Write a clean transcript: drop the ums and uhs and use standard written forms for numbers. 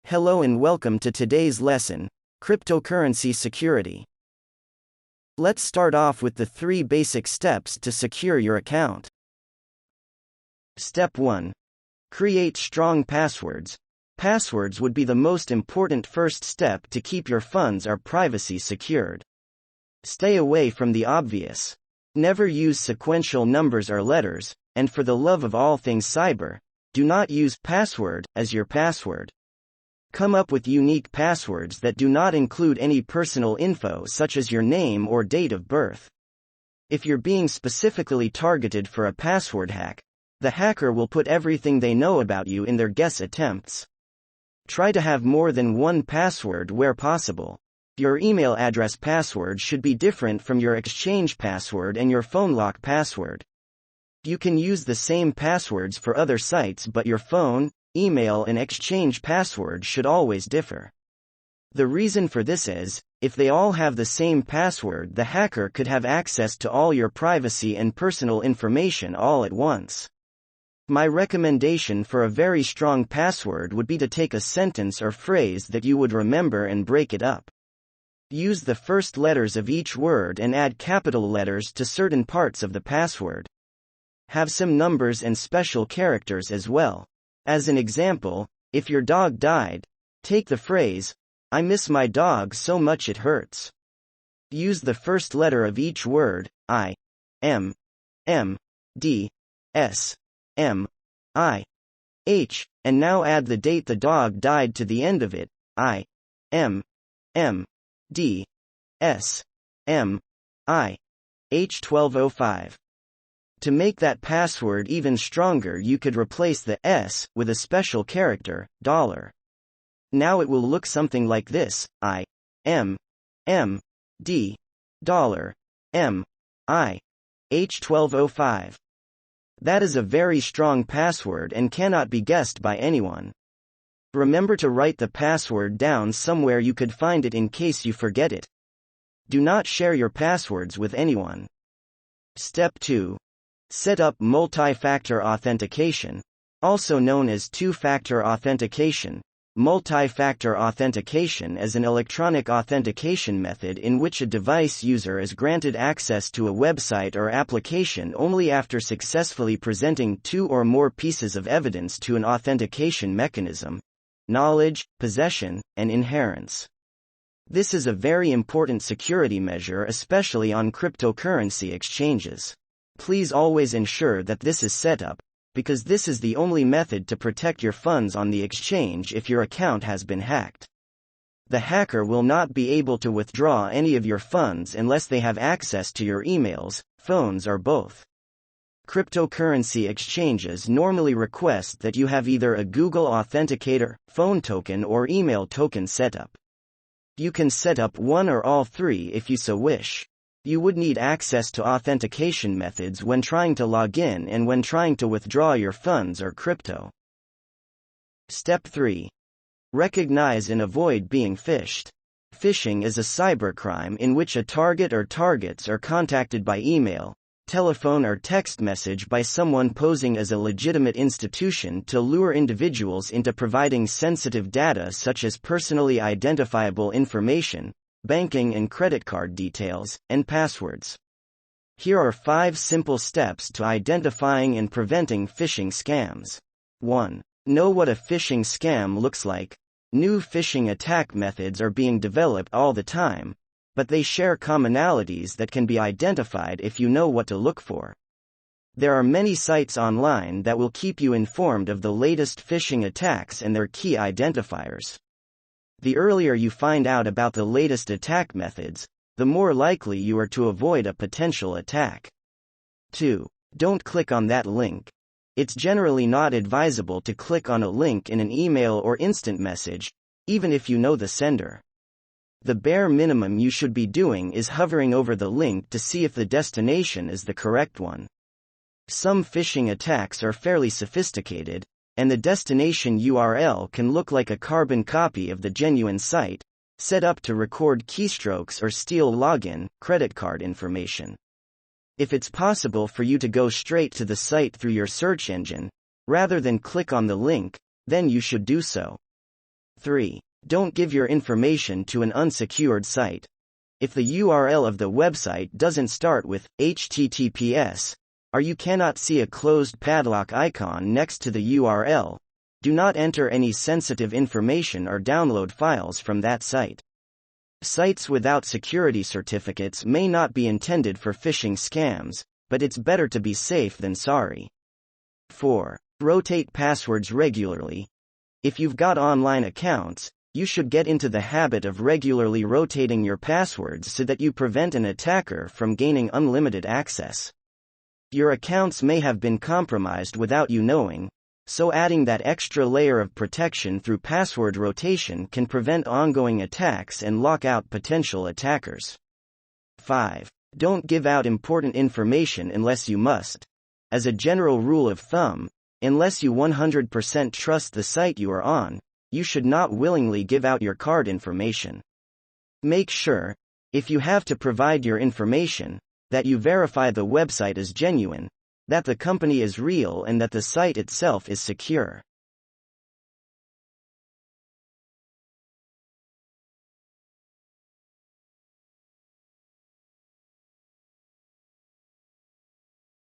Hello and welcome to today's lesson, Cryptocurrency Security. Let's start off with the 3 basic steps to secure your account. Step 1. Create strong passwords. Passwords would be the most important first step to keep your funds or privacy secured. Stay away from the obvious. Never use sequential numbers or letters, and for the love of all things cyber, do not use password as your password. Come up with unique passwords that do not include any personal info such as your name or date of birth. If you're being specifically targeted for a password hack, the hacker will put everything they know about you in their guess attempts. Try to have more than one password where possible. Your email address password should be different from your exchange password and your phone lock password. You can use the same passwords for other sites, but your phone, email and exchange password should always differ. The reason for this is, if they all have the same password, the hacker could have access to all your privacy and personal information all at once. My recommendation for a very strong password would be to take a sentence or phrase that you would remember and break it up. Use the first letters of each word and add capital letters to certain parts of the password. Have some numbers and special characters as well. As an example, if your dog died, take the phrase, "I miss my dog so much it hurts." Use the first letter of each word, I, M, M, D, S, M, I, H, and now add the date the dog died to the end of it, I, M, M, D, S, M, I, H 1205. To make that password even stronger, you could replace the S with a special character, $. Now it will look something like this, I, M, M, D, $, M, I, H 1205. That is a very strong password and cannot be guessed by anyone. Remember to write the password down somewhere you could find it in case you forget it. Do not share your passwords with anyone. Step 2. Set up multi-factor authentication, also known as two-factor authentication. Multi-factor authentication is an electronic authentication method in which a device user is granted access to a website or application only after successfully presenting 2 or more pieces of evidence to an authentication mechanism: knowledge, possession, and inherence. This is a very important security measure, especially on cryptocurrency exchanges. Please always ensure that this is set up, because this is the only method to protect your funds on the exchange if your account has been hacked. The hacker will not be able to withdraw any of your funds unless they have access to your emails, phones, or both. Cryptocurrency exchanges normally request that you have either a Google Authenticator, phone token, or email token set up. You can set up one or all 3 if you so wish. You would need access to authentication methods when trying to log in and when trying to withdraw your funds or crypto. Step 3. Recognize and avoid being phished. Phishing is a cybercrime in which a target or targets are contacted by email, telephone, or text message by someone posing as a legitimate institution to lure individuals into providing sensitive data such as personally identifiable information, banking and credit card details, and passwords. Here are 5 simple steps to identifying and preventing phishing scams. 1. Know what a phishing scam looks like. New phishing attack methods are being developed all the time, but they share commonalities that can be identified if you know what to look for. There are many sites online that will keep you informed of the latest phishing attacks and their key identifiers. The earlier you find out about the latest attack methods, the more likely you are to avoid a potential attack. 2. Don't click on that link. It's generally not advisable to click on a link in an email or instant message, even if you know the sender. The bare minimum you should be doing is hovering over the link to see if the destination is the correct one. Some phishing attacks are fairly sophisticated, and the destination URL can look like a carbon copy of the genuine site, set up to record keystrokes or steal login, credit card information. If it's possible for you to go straight to the site through your search engine, rather than click on the link, then you should do so. 3. Don't give your information to an unsecured site. If the URL of the website doesn't start with HTTPS, or you cannot see a closed padlock icon next to the URL, do not enter any sensitive information or download files from that site. Sites without security certificates may not be intended for phishing scams, but it's better to be safe than sorry. 4. Rotate passwords regularly. If you've got online accounts, you should get into the habit of regularly rotating your passwords so that you prevent an attacker from gaining unlimited access. Your accounts may have been compromised without you knowing, so adding that extra layer of protection through password rotation can prevent ongoing attacks and lock out potential attackers. 5. Don't give out important information unless you must. As a general rule of thumb, unless you 100% trust the site you are on, you should not willingly give out your card information. Make sure, if you have to provide your information, that you verify the website is genuine, that the company is real, and that the site itself is secure.